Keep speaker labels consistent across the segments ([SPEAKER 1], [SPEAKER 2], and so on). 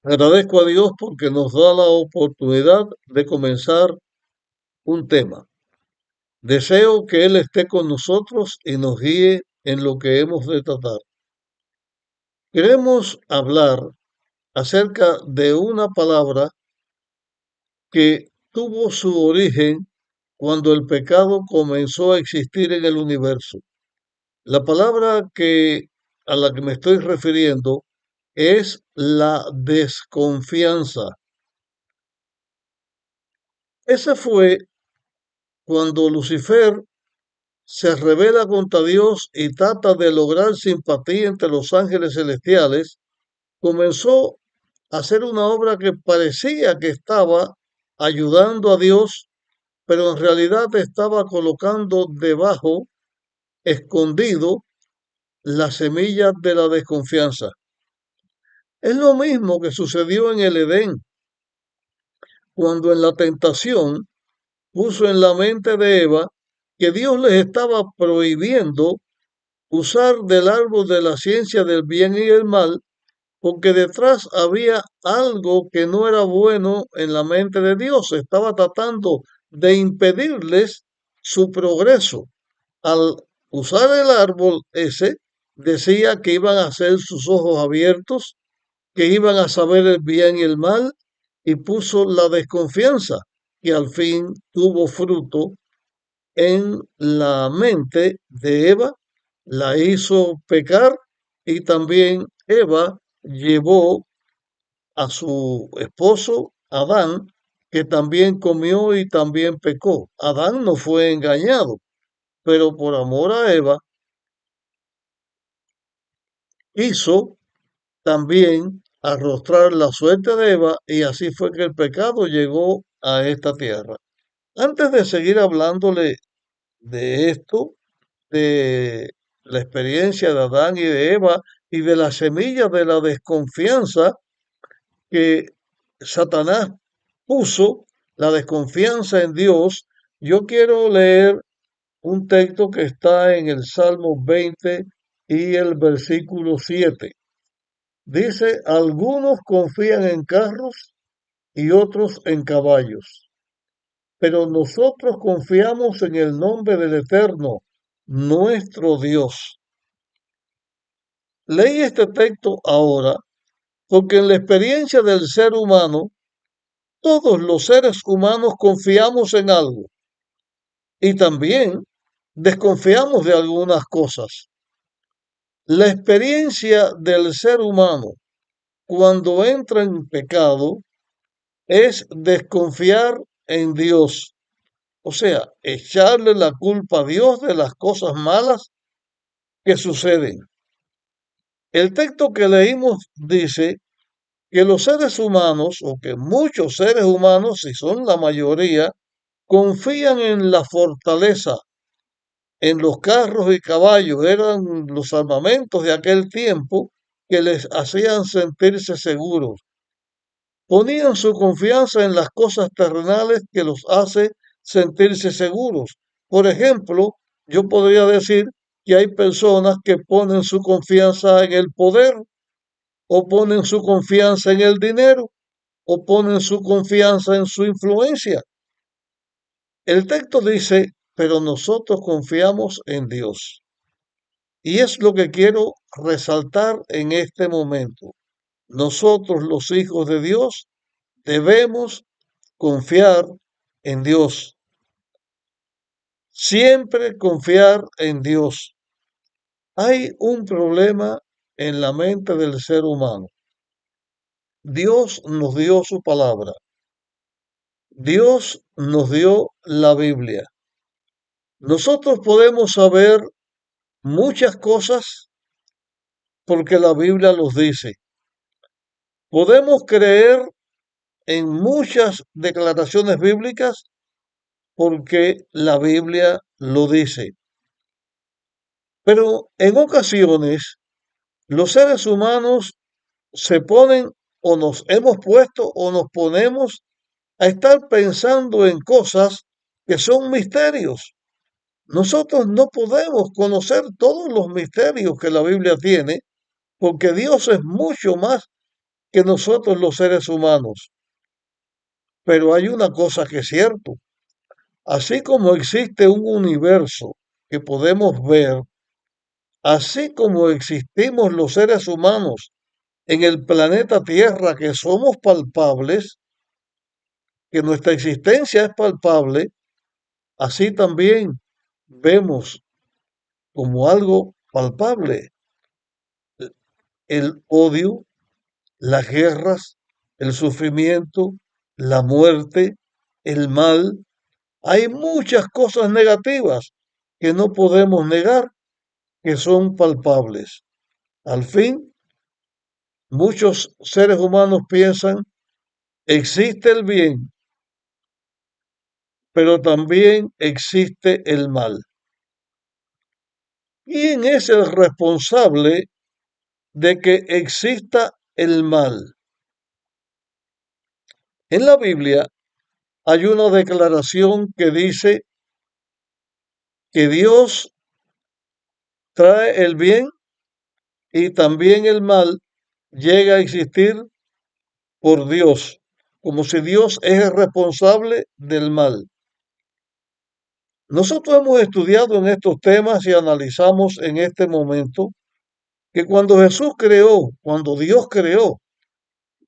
[SPEAKER 1] Agradezco a Dios porque nos da la oportunidad de comenzar un tema. Deseo que Él esté con nosotros y nos guíe en lo que hemos de tratar. Queremos hablar acerca de una palabra que tuvo su origen cuando el pecado comenzó a existir en el universo. La palabra a la que me estoy refiriendo es la desconfianza. Ese fue cuando Lucifer se revela contra Dios y trata de lograr simpatía entre los ángeles celestiales. Comenzó a hacer una obra que parecía que estaba ayudando a Dios, pero en realidad estaba colocando debajo, escondido, la semilla de la desconfianza. Es lo mismo que sucedió en el Edén, cuando en la tentación puso en la mente de Eva que Dios les estaba prohibiendo usar del árbol de la ciencia del bien y el mal, porque detrás había algo que no era bueno en la mente de Dios. Estaba tratando de impedirles su progreso. Al usar el árbol ese, decía que iban a hacer sus ojos abiertos, que iban a saber el bien y el mal, y puso la desconfianza, que al fin tuvo fruto en la mente de Eva, la hizo pecar, y también Eva llevó a su esposo Adán, que también comió y también pecó. Adán no fue engañado, pero por amor a Eva hizo también arrostrar la suerte de Eva, y así fue que el pecado llegó a esta tierra. Antes de seguir hablándole de esto, de la experiencia de Adán y de Eva y de la semilla de la desconfianza que Satanás puso, la desconfianza en Dios, yo quiero leer un texto que está en el Salmo 20 y el versículo 7. Dice, algunos confían en carros y otros en caballos, pero nosotros confiamos en el nombre del Eterno, nuestro Dios. Leí este texto ahora porque en la experiencia del ser humano, todos los seres humanos confiamos en algo y también desconfiamos de algunas cosas. La experiencia del ser humano cuando entra en pecado es desconfiar en Dios, o sea, echarle la culpa a Dios de las cosas malas que suceden. El texto que leímos dice que los seres humanos, o que muchos seres humanos, si son la mayoría, confían en la fortaleza, en los carros y caballos, eran los armamentos de aquel tiempo que les hacían sentirse seguros. Ponían su confianza en las cosas terrenales que los hace sentirse seguros. Por ejemplo, yo podría decir que hay personas que ponen su confianza en el poder, o ponen su confianza en el dinero, o ponen su confianza en su influencia. El texto dice, pero nosotros confiamos en Dios. Y es lo que quiero resaltar en este momento. Nosotros, los hijos de Dios, debemos confiar en Dios. Siempre confiar en Dios. Hay un problema en la mente del ser humano. Dios nos dio su palabra. Dios nos dio la Biblia. Nosotros podemos saber muchas cosas porque la Biblia los dice. Podemos creer en muchas declaraciones bíblicas porque la Biblia lo dice. Pero en ocasiones los seres humanos se ponen, o nos hemos puesto o nos ponemos a estar pensando en cosas que son misterios. Nosotros no podemos conocer todos los misterios que la Biblia tiene, porque Dios es mucho más que nosotros los seres humanos. Pero hay una cosa que es cierto. Así como existe un universo que podemos ver, así como existimos los seres humanos en el planeta Tierra que somos palpables, que nuestra existencia es palpable, así también vemos como algo palpable el odio, las guerras, el sufrimiento, la muerte, el mal. Hay muchas cosas negativas que no podemos negar que son palpables. Al fin, muchos seres humanos piensan, existe el bien, pero también existe el mal. ¿Quién es el responsable de que exista el mal? En la Biblia hay una declaración que dice que Dios trae el bien y también el mal llega a existir por Dios, como si Dios es el responsable del mal. Nosotros hemos estudiado en estos temas y analizamos en este momento que cuando Jesús creó, cuando Dios creó,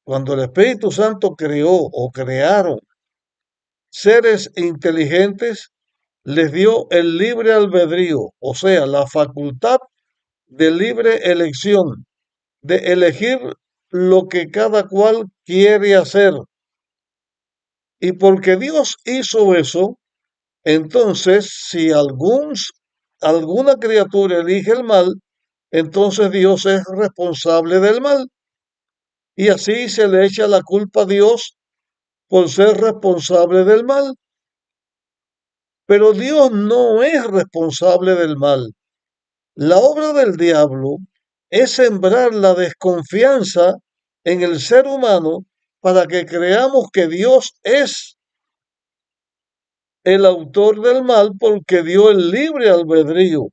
[SPEAKER 1] cuando el Espíritu Santo creó o crearon seres inteligentes, les dio el libre albedrío, o sea, la facultad de libre elección, de elegir lo que cada cual quiere hacer. Y porque Dios hizo eso, entonces si alguna criatura elige el mal, entonces Dios es responsable del mal. Y así se le echa la culpa a Dios por ser responsable del mal. Pero Dios no es responsable del mal. La obra del diablo es sembrar la desconfianza en el ser humano para que creamos que Dios es el autor del mal porque dio el libre albedrío,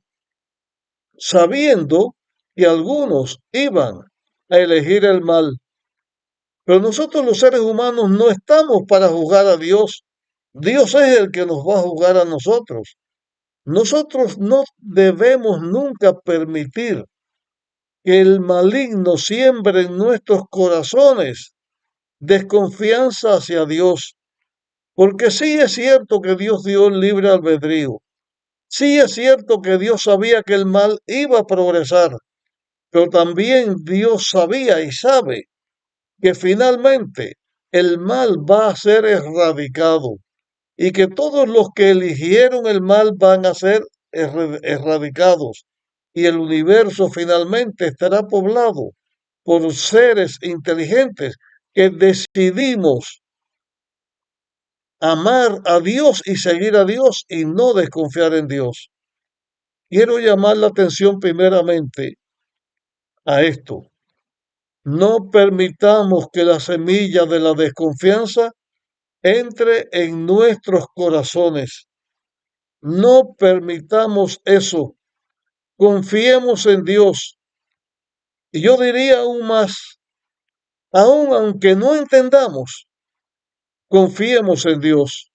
[SPEAKER 1] sabiendo que algunos iban a elegir el mal. Pero nosotros los seres humanos no estamos para juzgar a Dios. Dios es el que nos va a juzgar a nosotros. Nosotros no debemos nunca permitir que el maligno siembre en nuestros corazones desconfianza hacia Dios, porque sí es cierto que Dios dio el libre albedrío, sí es cierto que Dios sabía que el mal iba a progresar, pero también Dios sabía y sabe que finalmente el mal va a ser erradicado y que todos los que eligieron el mal van a ser erradicados y el universo finalmente estará poblado por seres inteligentes que decidimos amar a Dios y seguir a Dios y no desconfiar en Dios. Quiero llamar la atención primeramente a esto. No permitamos que la semilla de la desconfianza entre en nuestros corazones. No permitamos eso. Confiemos en Dios. Y yo diría aún más, aun aunque no entendamos, confiemos en Dios,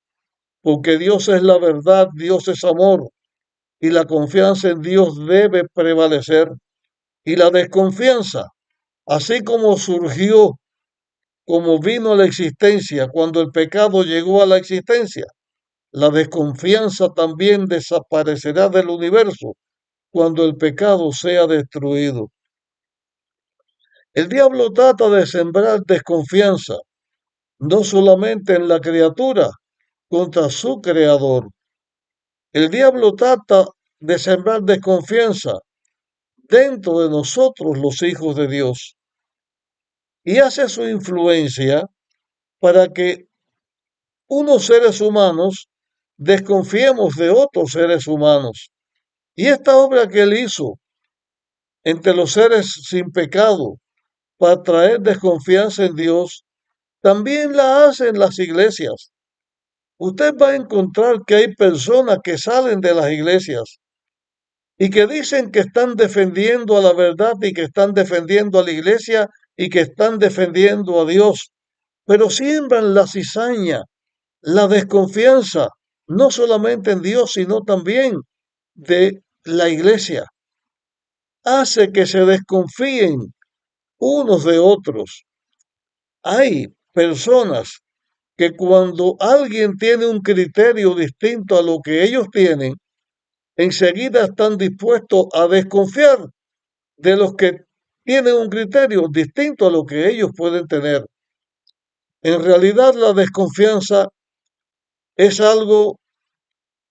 [SPEAKER 1] porque Dios es la verdad, Dios es amor, y la confianza en Dios debe prevalecer. Y la desconfianza, así como surgió, como vino a la existencia cuando el pecado llegó a la existencia, la desconfianza también desaparecerá del universo cuando el pecado sea destruido. El diablo trata de sembrar desconfianza, no solamente en la criatura, contra su creador. El diablo trata de sembrar desconfianza dentro de nosotros, los hijos de Dios, y hace su influencia para que unos seres humanos desconfiemos de otros seres humanos. Y esta obra que él hizo entre los seres sin pecado para traer desconfianza en Dios, también la hacen las iglesias. Usted va a encontrar que hay personas que salen de las iglesias y que dicen que están defendiendo a la verdad y que están defendiendo a la iglesia y que están defendiendo a Dios, pero siembran la cizaña, la desconfianza, no solamente en Dios, sino también de la iglesia. Hace que se desconfíen unos de otros. Hay personas que cuando alguien tiene un criterio distinto a lo que ellos tienen, enseguida están dispuestos a desconfiar de los que tienen un criterio distinto a lo que ellos pueden tener. En realidad la desconfianza es algo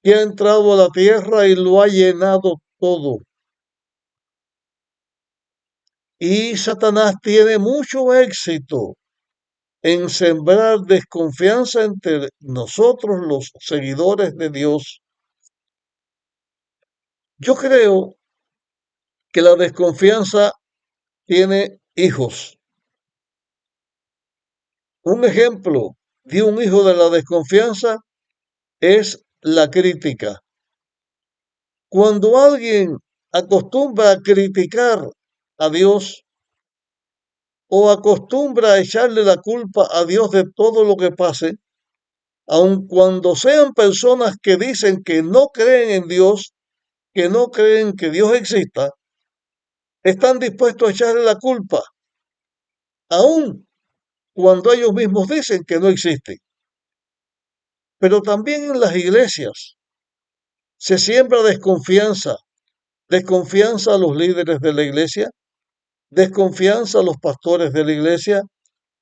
[SPEAKER 1] que ha entrado a la tierra y lo ha llenado todo. Y Satanás tiene mucho éxito en sembrar desconfianza entre nosotros, los seguidores de Dios. Yo creo que la desconfianza tiene hijos. Un ejemplo de un hijo de la desconfianza es la crítica. Cuando alguien acostumbra a criticar a Dios o acostumbra a echarle la culpa a Dios de todo lo que pase, aun cuando sean personas que dicen que no creen en Dios, que no creen que Dios exista, están dispuestos a echarle la culpa, aun cuando ellos mismos dicen que no existe. Pero también en las iglesias se siembra desconfianza, desconfianza a los líderes de la iglesia, desconfianza a los pastores de la iglesia,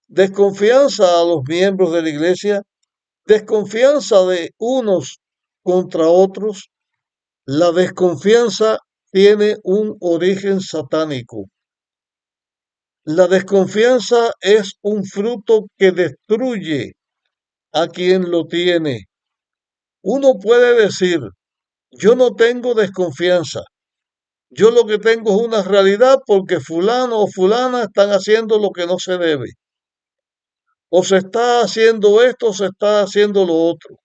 [SPEAKER 1] desconfianza a los miembros de la iglesia, desconfianza de unos contra otros. La desconfianza tiene un origen satánico. La desconfianza es un fruto que destruye a quien lo tiene. Uno puede decir, yo no tengo desconfianza, yo lo que tengo es una realidad porque fulano o fulana están haciendo lo que no se debe. O se está haciendo esto o se está haciendo lo otro.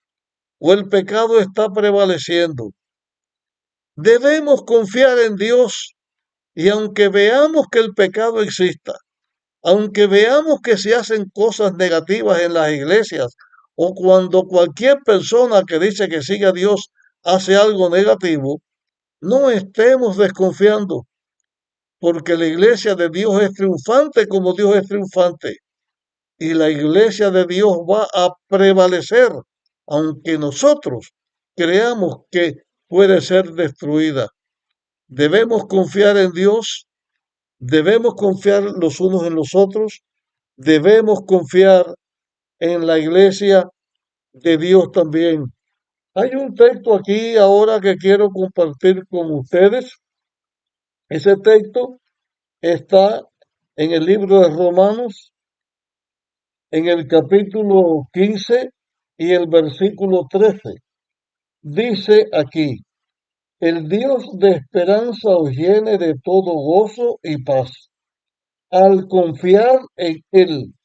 [SPEAKER 1] O el pecado está prevaleciendo. Debemos confiar en Dios y aunque veamos que el pecado exista, aunque veamos que se hacen cosas negativas en las iglesias o cuando cualquier persona que dice que sigue a Dios hace algo negativo, no estemos desconfiando, porque la iglesia de Dios es triunfante como Dios es triunfante. Y la iglesia de Dios va a prevalecer, aunque nosotros creamos que puede ser destruida. Debemos confiar en Dios, debemos confiar los unos en los otros, debemos confiar en la iglesia de Dios también. Hay un texto aquí ahora que quiero compartir con ustedes. Ese texto está en el libro de Romanos, en el capítulo 15 y el versículo 13. Dice aquí, el Dios de esperanza os llene de todo gozo y paz al confiar en Él,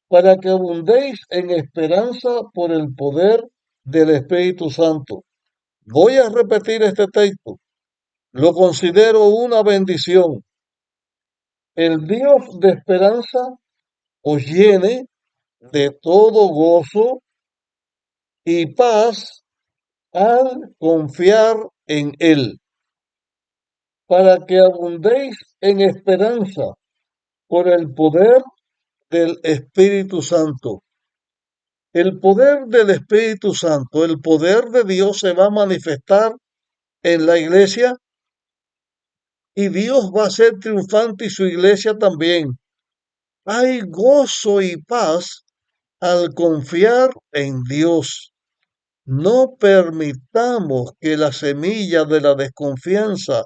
[SPEAKER 1] para que abundéis en esperanza por el poder del Espíritu Santo. Voy a repetir este texto. Lo considero una bendición. El Dios de esperanza os llene de todo gozo y paz al confiar en Él, para que abundéis en esperanza por el poder del Espíritu Santo. El poder del Espíritu Santo, el poder de Dios se va a manifestar en la iglesia y Dios va a ser triunfante y su iglesia también. Hay gozo y paz al confiar en Dios. No permitamos que la semilla de la desconfianza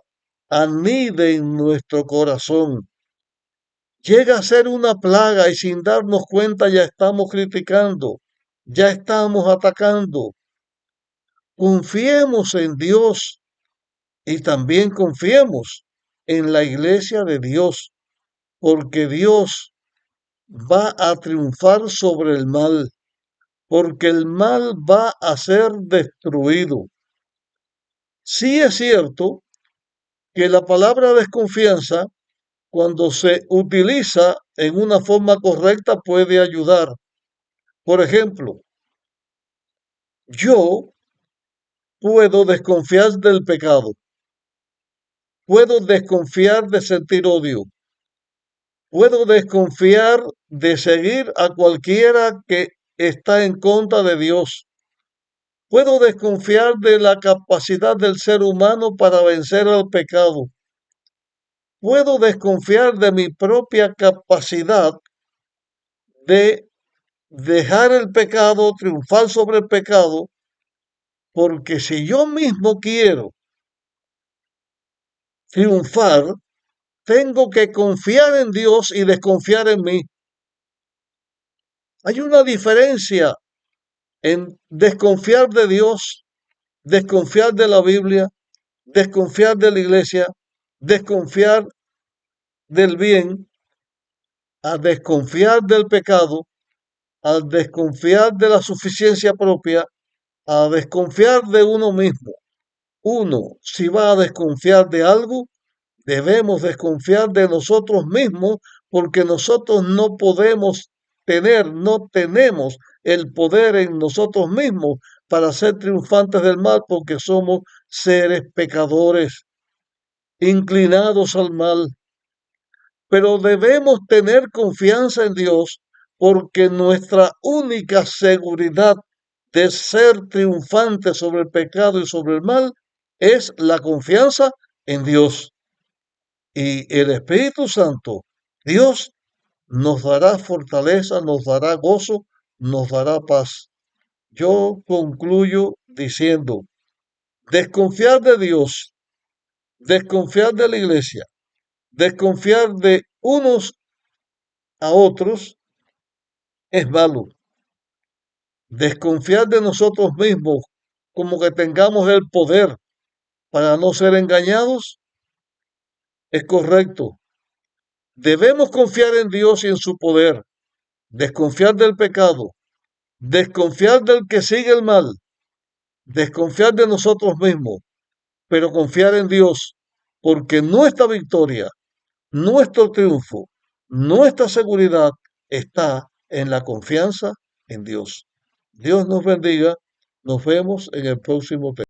[SPEAKER 1] anide en nuestro corazón. Llega a ser una plaga y sin darnos cuenta ya estamos criticando, ya estamos atacando. Confiemos en Dios y también confiemos en la iglesia de Dios, porque Dios va a triunfar sobre el mal, porque el mal va a ser destruido. Sí es cierto que la palabra desconfianza cuando se utiliza en una forma correcta, puede ayudar. Por ejemplo, yo puedo desconfiar del pecado, puedo desconfiar de sentir odio, puedo desconfiar de seguir a cualquiera que está en contra de Dios. Puedo desconfiar de la capacidad del ser humano para vencer al pecado. Puedo desconfiar de mi propia capacidad de dejar el pecado, triunfar sobre el pecado, porque si yo mismo quiero triunfar, tengo que confiar en Dios y desconfiar en mí. Hay una diferencia en desconfiar de Dios, desconfiar de la Biblia, desconfiar de la iglesia, desconfiar del bien, a desconfiar del pecado, a desconfiar de la suficiencia propia, a desconfiar de uno mismo. Uno, si va a desconfiar de algo, debemos desconfiar de nosotros mismos porque nosotros no podemos no tenemos el poder en nosotros mismos para ser triunfantes del mal porque somos seres pecadores, inclinados al mal. Pero debemos tener confianza en Dios porque nuestra única seguridad de ser triunfantes sobre el pecado y sobre el mal es la confianza en Dios. Y el Espíritu Santo, Dios, nos dará fortaleza, nos dará gozo, nos dará paz. Yo concluyo diciendo, desconfiar de Dios, desconfiar de la iglesia, desconfiar de unos a otros es malo. Desconfiar de nosotros mismos como que tengamos el poder para no ser engañados es correcto. Debemos confiar en Dios y en su poder, desconfiar del pecado, desconfiar del que sigue el mal, desconfiar de nosotros mismos, pero confiar en Dios, porque nuestra victoria, nuestro triunfo, nuestra seguridad está en la confianza en Dios. Dios nos bendiga. Nos vemos en el próximo tema.